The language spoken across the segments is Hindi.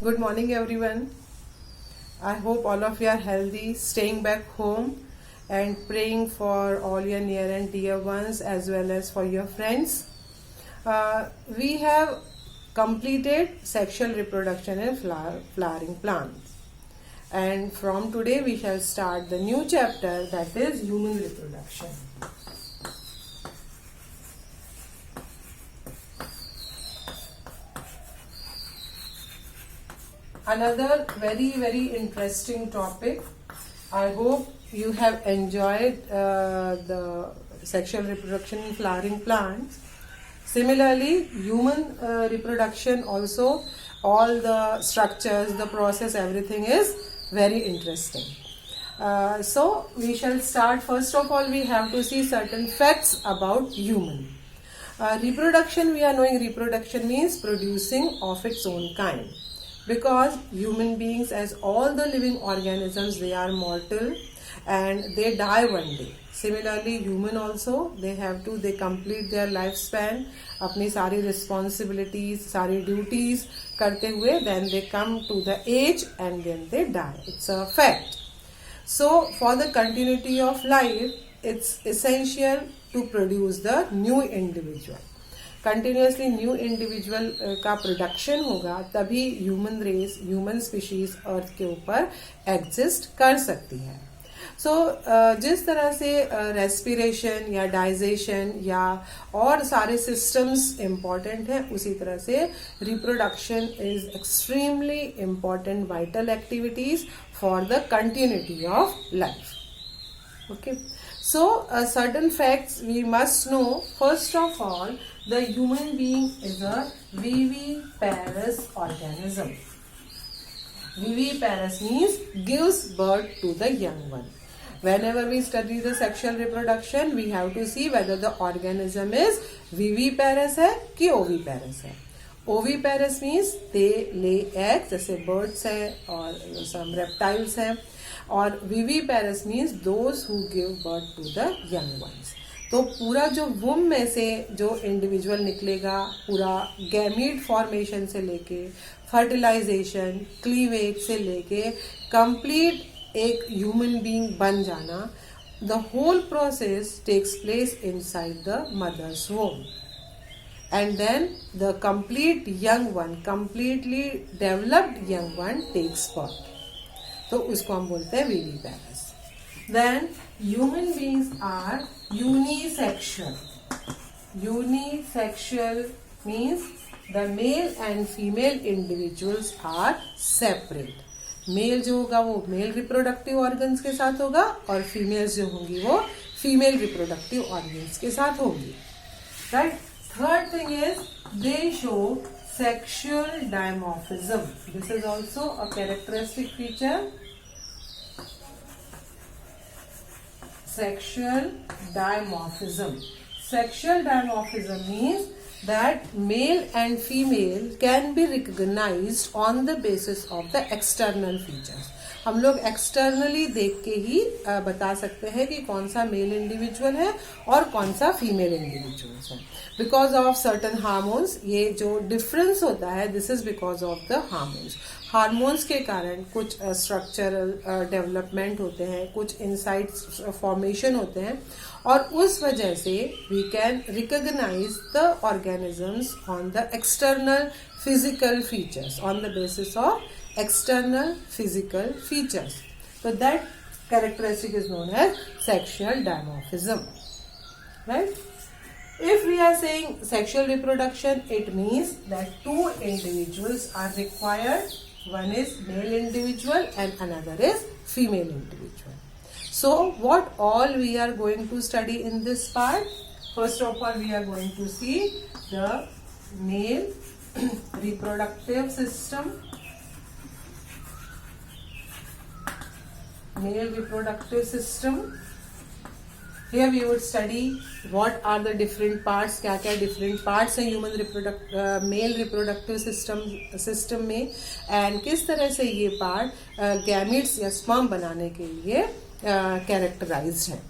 Good morning, everyone. I hope all of you are healthy, staying back home, and praying for all your near and dear ones as well as for your friends. We have completed sexual reproduction in flowering plants. And from today, we shall start the new chapter, that is human reproduction. Another very interesting topic. I hope you have enjoyed the sexual reproduction in flowering plants. Similarly, human reproduction also, all the structures, the process, everything is very interesting. So we shall start. First of all, we have to see certain facts about human. Reproduction, we are knowing reproduction means producing of its own kind. Because human beings, as all the living organisms, they are mortal and they die one day. Similarly, human also, they complete their lifespan, अपनी सारी responsibilities, सारी duties करते हुए, then they come to the age and then they die. It's a fact. So, for the continuity of life, it's essential to produce the new individual. Continuously new individual का प्रोडक्शन होगा तभी ह्यूमन रेस, ह्यूमन स्पीशीज अर्थ के ऊपर एग्जिस्ट कर सकती है. सो जिस तरह से रेस्पिरेशन या डाइजेशन या और सारे सिस्टम्स इम्पॉर्टेंट हैं, उसी तरह से reproduction is extremely important vital activities for the continuity of life. Okay, so certain facts we must know. First of all, the human being is a viviparous organism. Viviparous means gives birth to the young one. Whenever we study the sexual reproduction, we have to see whether the organism is viviparous है कि oviparous है. Oviparous means they lay eggs, जैसे birds है और some reptiles है. और viviparous means those who give birth to the young ones. तो पूरा जो वुम में से जो इंडिविजुअल निकलेगा, पूरा गैमीट फॉर्मेशन से लेके फर्टिलाइजेशन, क्लीवेज से लेके कंप्लीट एक ह्यूमन बीइंग बन जाना, the whole process takes place inside the mother's womb. And then the complete young one, completely developed young one takes birth. तो उसको हम बोलते हैं viviparous. Then human beings are unisexual. Unisexual means the male and female individuals are separate. Male जो होगा वो मेल रिप्रोडक्टिव ऑर्गन्स के साथ होगा और फीमेल्स जो होंगी वो फीमेल रिप्रोडक्टिव ऑर्गन्स के साथ होंगी. Right. Third thing is they show sexual dimorphism. This is also a characteristic feature. Sexual dimorphism. Sexual dimorphism means that male and female can be recognized on the basis of the external features. हम लोग एक्सटर्नली देख के ही बता सकते हैं कि कौन सा मेल इंडिविजुअल है और कौन सा फीमेल इंडिविजुअल है. बिकॉज ऑफ सर्टन हार्मोन्स, ये जो डिफरेंस होता है, this is because of the hormones. Hormones के कारण कुछ स्ट्रक्चरल डेवलपमेंट होते हैं, कुछ इनसाइट्स फॉर्मेशन होते हैं, और उस वजह से we can recognise the organisms on the external physical features, on the basis of external physical features. So that characteristic is known as sexual dimorphism. Right? If we are saying sexual reproduction, it means that two individuals are required. One is male individual and another is female individual. So what all we are going to study in this part? First of all, we are going to see the male reproductive system. Male reproductive system. Here we would study what are the different parts, क्या क्या different parts हैं human male reproductive system में, and किस तरह से ये part gametes या sperm बनाने के लिए characterized है.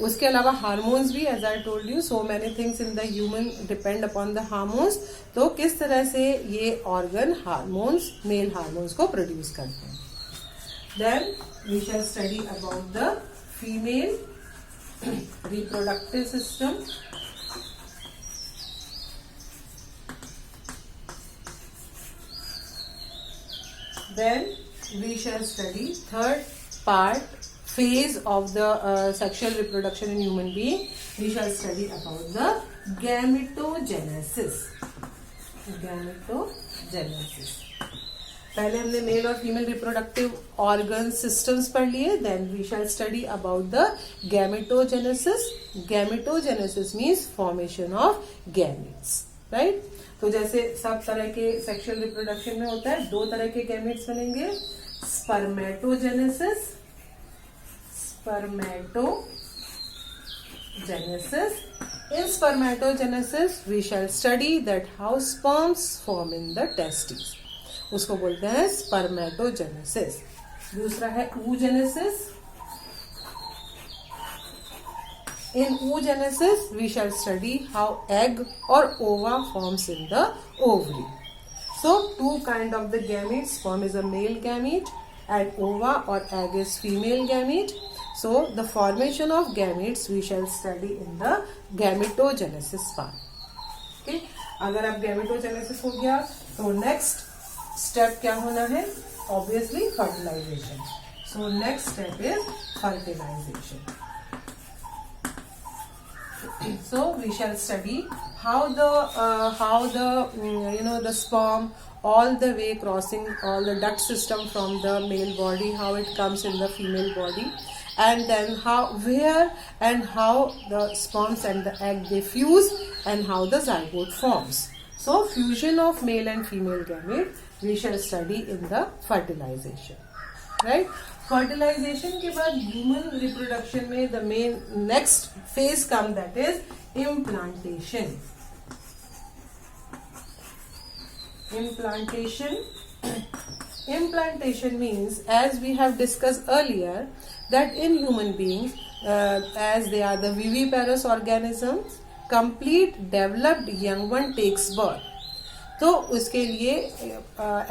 उसके अलावा हार्मोन्स भी, as I told you, so many things in the human depend upon the hormones. तो किस तरह से ये ऑर्गन हार्मोन्स, मेल हार्मोन्स को प्रोड्यूस करते हैं. Then we shall study about the female reproductive system. Then we shall study third part, phase of the sexual reproduction in human being. We shall study about the gametogenesis. Gametogenesis. पहले हमने मेल और फीमेल रिप्रोडक्टिव ऑर्गन सिस्टम्स पढ़ लिए. Then we shall study about the gametogenesis. Gametogenesis means formation of gametes, right. तो जैसे सब तरह के सेक्सुअल रिप्रोडक्शन में होता है, दो तरह के गैमेट्स बनेंगे, spermatogenesis, In spermatogenesis we shall study that how sperms form in the testes. उसको बोलते हैं स्पर्मेटोजेनेसिस. दूसरा है oogenesis. In oogenesis we shall study how egg or ova forms in the ovary. So two kind of the gametes. Sperm is a male gamete and ova or egg is female gamete. So the formation of gametes we shall study in the gametogenesis part. Okay? अगर अब gametogenesis हो गया तो next step क्या होना है? Obviously fertilization. So next step is fertilization. So we shall study how the the sperm all the way crossing all the duct system from the male body, how it comes in the female body, and then where and how the sperms and the egg they fuse and how the zygote forms. So fusion of male and female gamete we shall study in the fertilization, right. Fertilisation के बाद ह्यूमन रिप्रोडक्शन में the main next phase come, that is implantation. Implantation means, as we have discussed earlier, that in human beings, as they are the viviparous organisms, complete developed young one takes birth. तो उसके लिए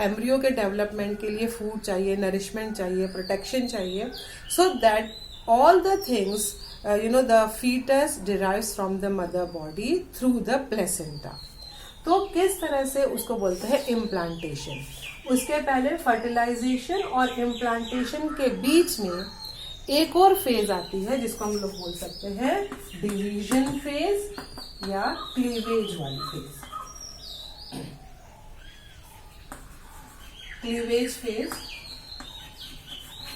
एम्ब्रियो के डेवलपमेंट के लिए फूड चाहिए, नरिशमेंट चाहिए, प्रोटेक्शन चाहिए, so that all the things the foetus derives from the mother body through the placenta. तो किस तरह से उसको बोलते हैं इम्प्लांटेशन. उसके पहले फर्टिलाइजेशन और इम्प्लांटेशन के बीच में एक और फेज आती है जिसको हम लोग बोल सकते हैं डिवीजन फेज या क्लीवेज वाली phase. Cleavage phase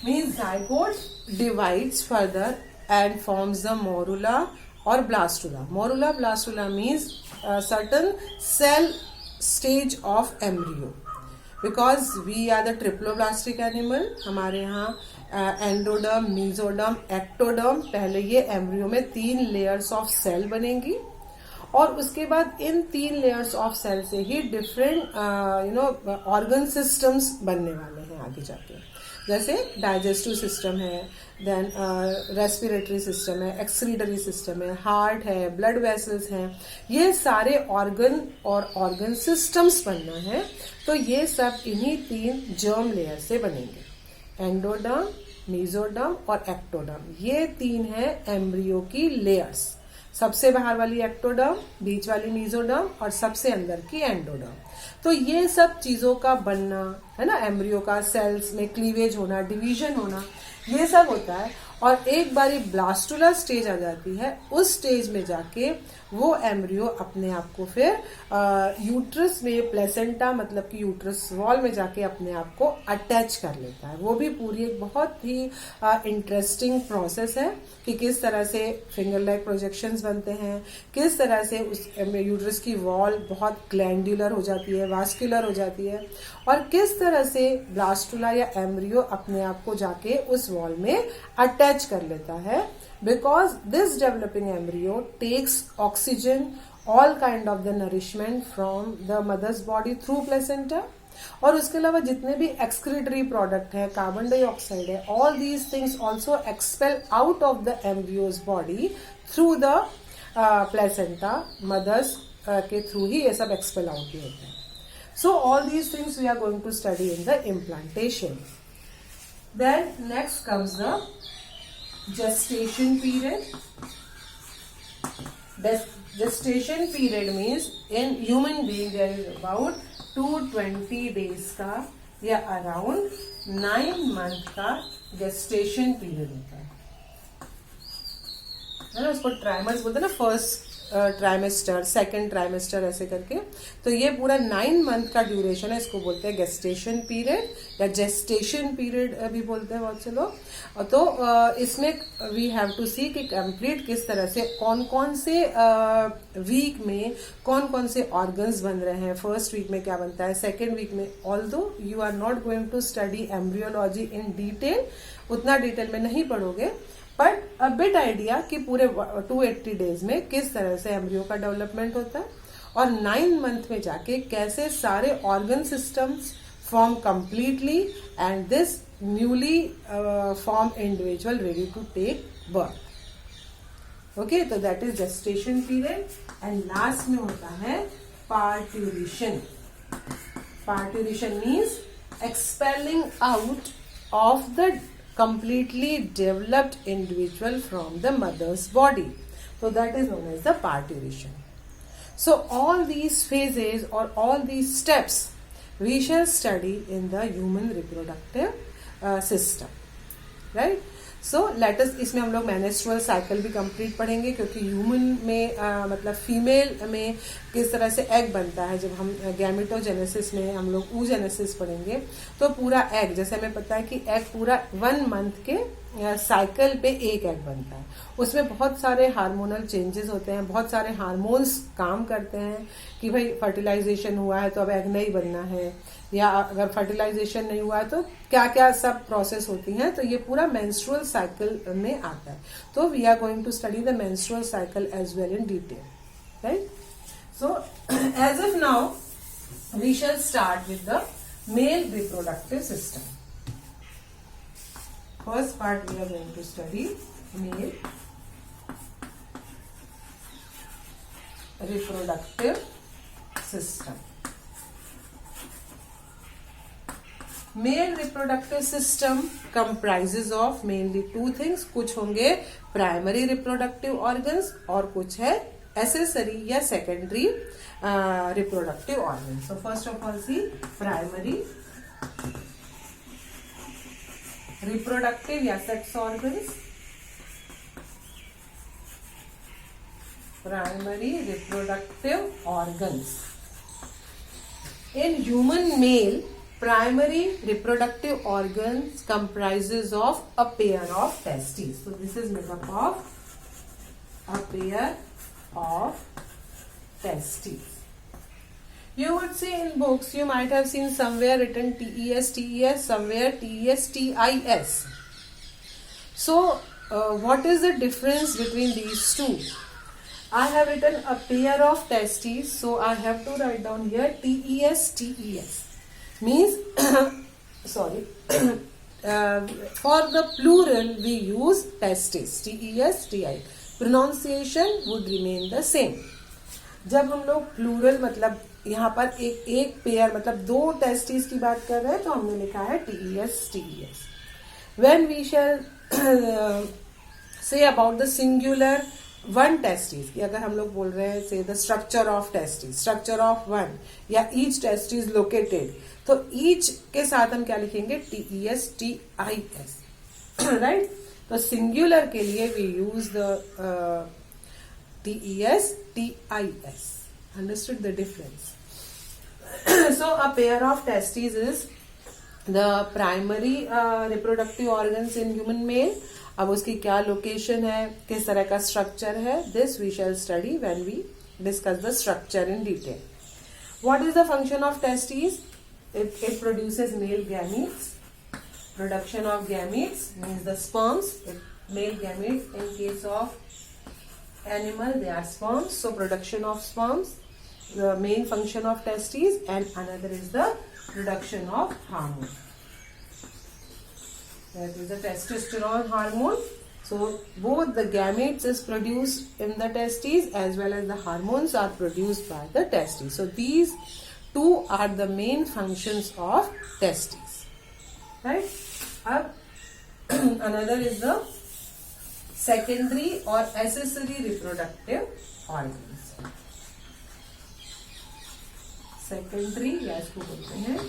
means zygote divides further and forms the morula or blastula. Morula blastula means a certain cell stage of embryo. Because we are the triploblastic animal, हमारे यहाँ एंडोडर्म, मीजोडर्म, एक्टोडर्म, पहले ये एम्ब्रियो में 3 लेयर्स ऑफ सेल बनेंगी और उसके बाद इन 3 लेयर्स ऑफ सेल से ही डिफरेंट ऑर्गन सिस्टम्स बनने वाले हैं आगे जाके. जैसे डाइजेस्टिव सिस्टम है, देन रेस्पिरेटरी सिस्टम है, एक्सक्रीटरी सिस्टम है, हार्ट है, ब्लड वेसल्स हैं. ये सारे ऑर्गन और ऑर्गन सिस्टम्स बनना है. तो ये सब इन्हीं 3 जर्म लेयर से बनेंगे, एंडोडर्म, मीजोडर्म और एक्टोडर्म. ये 3 है एम्ब्रियो की लेयर्स. सबसे बाहर वाली एक्टोडर्म, बीच वाली मीजोडर्म और सबसे अंदर की एंडोडर्म. तो ये सब चीजों का बनना है ना, एम्ब्रियो का सेल्स में क्लीवेज होना, डिवीजन होना, ये सब होता है. और एक बारी ब्लास्टुला स्टेज आ जाती है, उस स्टेज में जाके वो एम्ब्रियो अपने आप को फिर यूट्रस में, प्लेसेंटा मतलब कि यूट्रस वॉल में जाके अपने आप को अटैच कर लेता है. वो भी पूरी एक बहुत ही इंटरेस्टिंग प्रोसेस है कि किस तरह से फिंगर लाइक प्रोजेक्शंस बनते हैं, किस तरह से उस यूट्रस की वॉल बहुत ग्लैंडुलर हो जाती है, वास्कुलर हो जाती है, और किस तरह से ब्लास्टुला या एम्ब्रियो अपने आप को जाके उस वॉल में अटैच कर लेता है. Because this developing embryo takes oxygen, all kind of the nourishment from the mother's body through placenta, और उसके अलावा जितने भी एक्सक्रीटरी प्रोडक्ट है, कार्बन डाइऑक्साइड है, all these things also expel out of the embryo's body through the placenta, mother's के थ्रू ही ये सब एक्सपेल आउट ही होते हैं. So all these things we are going to study in the implantation. Then next comes the gestation period. Gestation period means in human being there is about 220 days का या around 9 month का gestation period होता है ना. उसको ट्राइमर्स बोलते हैं ना, फर्स्ट ट्राइमेस्टर, सेकेंड ट्राइमेस्टर ऐसे करके. तो ये पूरा 9 मंथ का ड्यूरेशन है, इसको बोलते हैं गेस्टेशन पीरियड या जेस्टेशन पीरियड भी बोलते हैं बहुत से लोग. तो इसमें वी हैव टू सी कि कंप्लीट किस तरह से कौन कौन से वीक में कौन कौन से ऑर्गन्स बन रहे हैं, फर्स्ट वीक में क्या बनता है, सेकेंड वीक में. Although you are not going to study embryology in detail, उतना डिटेल में नहीं पढ़ोगे, बट अ बिट आइडिया कि पूरे 280 डेज में किस तरह से एम्ब्रियो का डेवलपमेंट होता है और 9 मंथ में जाके कैसे सारे organ systems form completely and this newly form individual ready to take birth. Okay, तो that is gestation period. And last में होता है parturition. Parturition means expelling out of the completely developed individual from the mother's body. So that is known as the parturition. So all these phases or all these steps we shall study in the human reproductive system, right? So let's इसमें हम लोग मेनेस्ट्रुअल साइकिल भी कंप्लीट पढ़ेंगे, क्योंकि ह्यूमन में मतलब फीमेल में किस तरह से एग बनता है. जब हम गैमेटोजेनेसिस में हम लोग oogenesis पढ़ेंगे तो पूरा एग, जैसे हमें पता है कि एग पूरा 1 मंथ के साइकिल पे एक एग बनता है. उसमें बहुत सारे हार्मोनल चेंजेस होते हैं, बहुत सारे हार्मोन्स काम करते हैं कि भाई फर्टिलाइजेशन हुआ है तो अब एग नहीं बनना है, या अगर फर्टिलाइजेशन नहीं हुआ है तो क्या क्या सब प्रोसेस होती हैं. तो ये पूरा मेंस्ट्रुअल साइकिल में आता है. तो we are going to study the menstrual cycle as well in detail, right. So as of now we shall start with the male reproductive system. First part we are going to study male reproductive system. Male reproductive system comprises of mainly 2 things. कुछ होंगे primary reproductive organs और कुछ है accessory या secondary reproductive organs. So first of all see primary reproductive या sex organs. Primary reproductive organs. In human male, primary reproductive organs comprises of a pair of testes. So this is made up of a pair of testes. You would see in books, you might have seen somewhere written TES, TES, somewhere TES, TIS. So, what is the difference between these two? I have written a pair of testes, so I have to write down here TES, TES. Means, sorry, for the plural we use testes, TES, TI. Pronunciation would remain the same. जब हम लोग प्लूरल मतलब यहाँ पर एक पेयर मतलब 2 टेस्टिस की बात कर रहे हैं तो हमने लिखा है TES, TES. When we shall say about the singular one testis, कि अगर हम लोग बोल रहे हैं say the structure of testis, structure of one या each testis located, तो each के साथ हम क्या लिखेंगे TES, TIS, right? तो singular के लिए we use the TES, TIS. Understood the difference? So a pair of testes is the primary reproductive organs in human male. अब उसकी क्या लोकेशन है, किस तरह का स्ट्रक्चर है, this we shall study when we discuss the structure in detail. What is the function of testes? It produces male gametes. Production of gametes means the sperms. Male gametes in case of animal they are sperms. So production of sperms, the main function of testes, and another is the production of hormone. That is the testosterone hormone. So both the gametes is produced in the testes as well as the hormones are produced by the testes. So these two are the main functions of testes. Right? Another is the secondary or accessory reproductive organs. Secondary या इसको बोलते हैं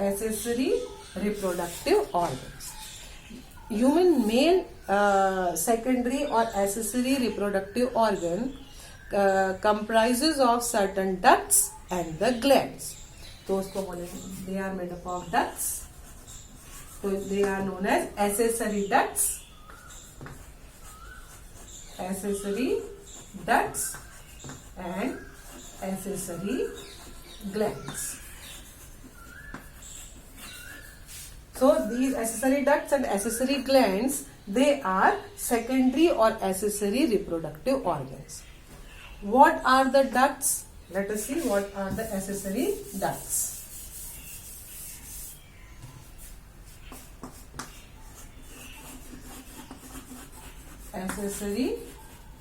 accessory reproductive organs. Human male secondary or accessory reproductive organ comprises of certain ducts and the glands. तो उसको बोलेंगे they are made up of ducts. So they are known as accessory ducts. Accessory ducts and accessory glands. So these accessory ducts and accessory glands, they are secondary or accessory reproductive organs. What are the ducts? Let us see what are the accessory ducts. Accessory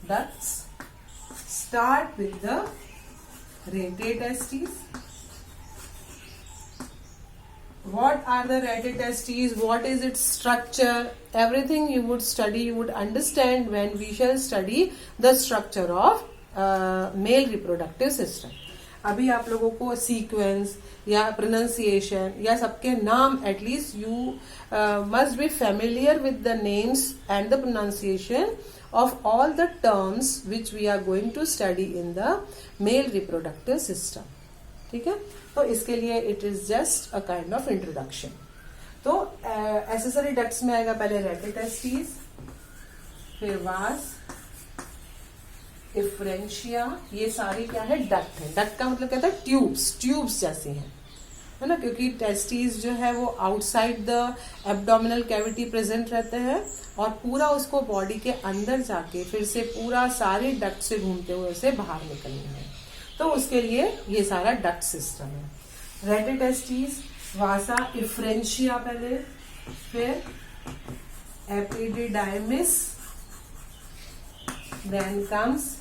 ducts start with the rete testes. What are the rete testes? What is its structure? Everything you would study, you would understand when we shall study the structure of male reproductive system. अभी आप लोगों को सीक्वेंस या प्रोनाउंसिएशन या सबके नाम at least you must be familiar with the names and the pronunciation of all the terms which we are going to study in the male reproductive system. ठीक है, तो इसके लिए it is just a kind of introduction. तो accessory ducts में आएगा पहले rete testes, फिर vas, efferentia. ये सारी क्या है? डक्ट है. डक्ट का मतलब कहता है ट्यूब्स जैसी हैं, है ना, क्योंकि टेस्टिस जो है वो outside the abdominal cavity present रहते हैं और पूरा उसको बॉडी के अंदर जाके फिर से पूरा सारे डक्ट से घूमते हुए उसे बाहर निकलना है. तो उसके लिए ये सारा डक्ट सिस्टम है. रेटे टेस्टिस, वासा, इफ्रेंशिया पहले, फिर epididymis, then comes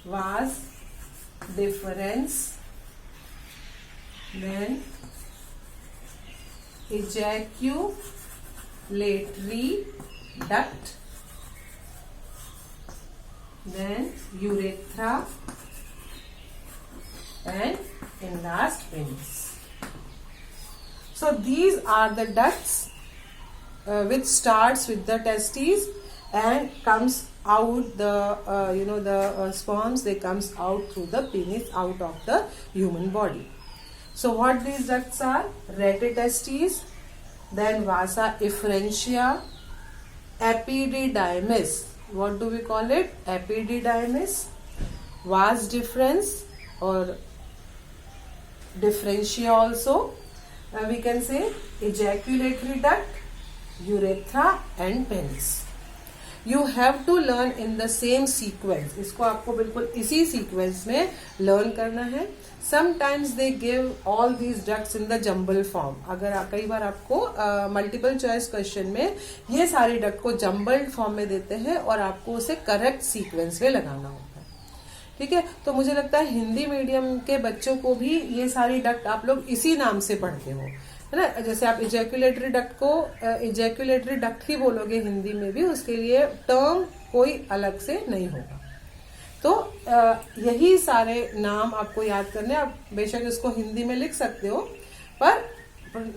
vas deferens, then ejaculatory duct, then urethra, and in last penis. So these are the ducts which starts with the testes and comes out the the sperms, they comes out through the penis, out of the human body. So what these ducts are? Rete testes, then vasa efferentia, epididymis. What do we call it? Epididymis, vas deferens or differentia also. We can say ejaculatory duct, urethra and penis. You have to learn in the same sequence. इसको आपको बिल्कुल इसी सीक्वेंस में लर्न करना है. Sometimes they give all these ducts in the jumble form. अगर कई बार आपको मल्टीपल चॉइस क्वेश्चन में ये सारे डक्ट को जम्बल्ड फॉर्म में देते हैं और आपको उसे करेक्ट सीक्वेंस में लगाना होता है. ठीक है, तो मुझे लगता है हिंदी मीडियम के बच्चों को भी ये सारी डक्ट आप लोग इसी नाम से पढ़ते हो, है ना. जैसे आप इजैकुलेटरी डक्ट को इजैकुलेटरी डक्ट ही बोलोगे हिंदी में भी, उसके लिए टर्म कोई अलग से नहीं होगा. तो यही सारे नाम आपको याद करने. आप बेशक इसको हिंदी में लिख सकते हो पर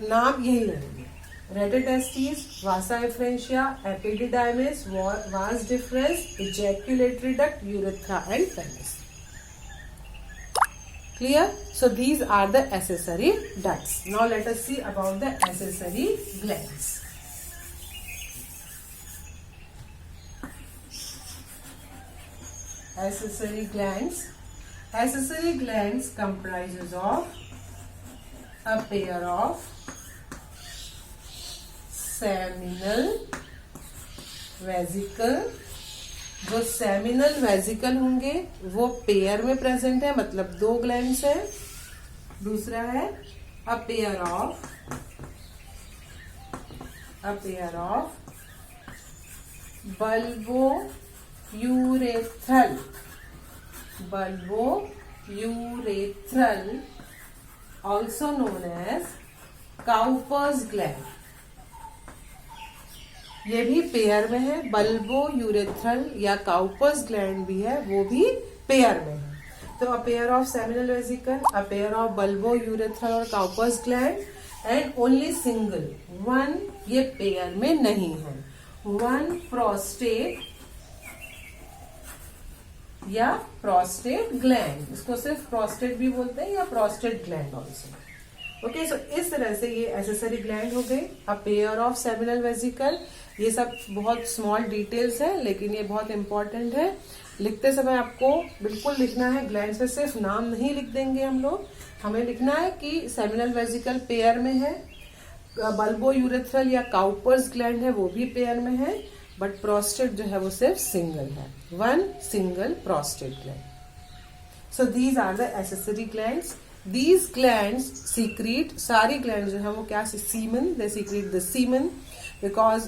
नाम यही रहेंगे. Rete testis, vasa efferentia, epididymis, vas deferens, ejaculatory duct, urethra and penis. Clear? So these are the accessory ducts. Now let us see about the accessory glands. Accessory glands. Accessory glands comprises of a pair of seminal vesicle. जो सेमिनल वेजिकल होंगे वो पेयर में प्रेजेंट है, मतलब दो ग्लैंड्स हैं. दूसरा है a pair of bulbourethral, also known as Cowper's gland. ये भी पेयर में है, बल्बोयूरेथ्रल या काउपर्स ग्लैंड भी है, वो भी पेयर में है. तो a pair of seminal vesicle, a pair of bulbourethral और Cowper's gland and only single one, ये पेयर में नहीं है, वन प्रोस्टेट या प्रोस्टेट ग्लैंड, इसको सिर्फ प्रोस्टेट भी बोलते हैं या prostate gland also. Okay, so इस तरह से ये एसेसरी ग्लैंड हो गई. A pair of seminal vesicle, ये सब बहुत स्मॉल डिटेल्स है लेकिन ये बहुत इंपॉर्टेंट है. लिखते समय आपको बिल्कुल लिखना है, ग्लैंड में सिर्फ नाम नहीं लिख देंगे हम लोग, हमें लिखना है कि सेमिनल वेसिकल पेयर में है, बल्बोयूरेथ्रल या काउपर्स ग्लैंड है वो भी पेयर में है, बट प्रोस्टेट जो है वो सिर्फ सिंगल है, one single prostate gland. So these are the accessory glands. These glands secrete, सारी glands जो है वो क्या, semen, they secrete the semen because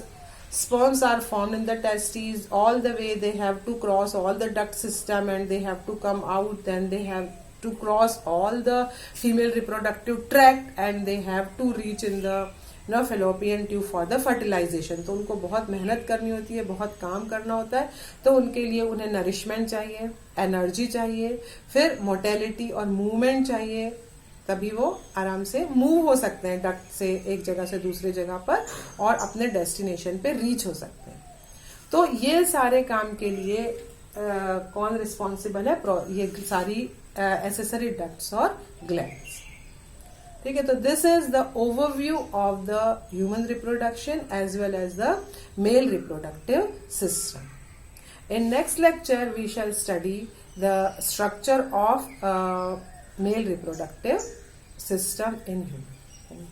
sperms are formed in the testes. All the way they have to cross all the duct system and they have to come out, then they have to cross all the female reproductive tract and they have to reach in the fallopian tube for the fertilization. तो उनको बहुत मेहनत करनी होती है, बहुत काम करना होता है, तो उनके लिए उन्हें नरिशमेंट चाहिए, एनर्जी चाहिए, फिर मोटेलिटी और मूवमेंट चाहिए, तभी वो आराम से मूव हो सकते हैं डक्ट से एक जगह से दूसरी जगह पर और अपने डेस्टिनेशन पे रीच हो सकते हैं. तो ये सारे काम के लिए कौन रिस्पॉन्सिबल है, ये सारी एसेसरी डक्ट्स और ग्लैंड्स. ठीक है, तो this is the overview of the human reproduction as well as the male reproductive system. In next lecture we shall study the structure of male reproductive system in human.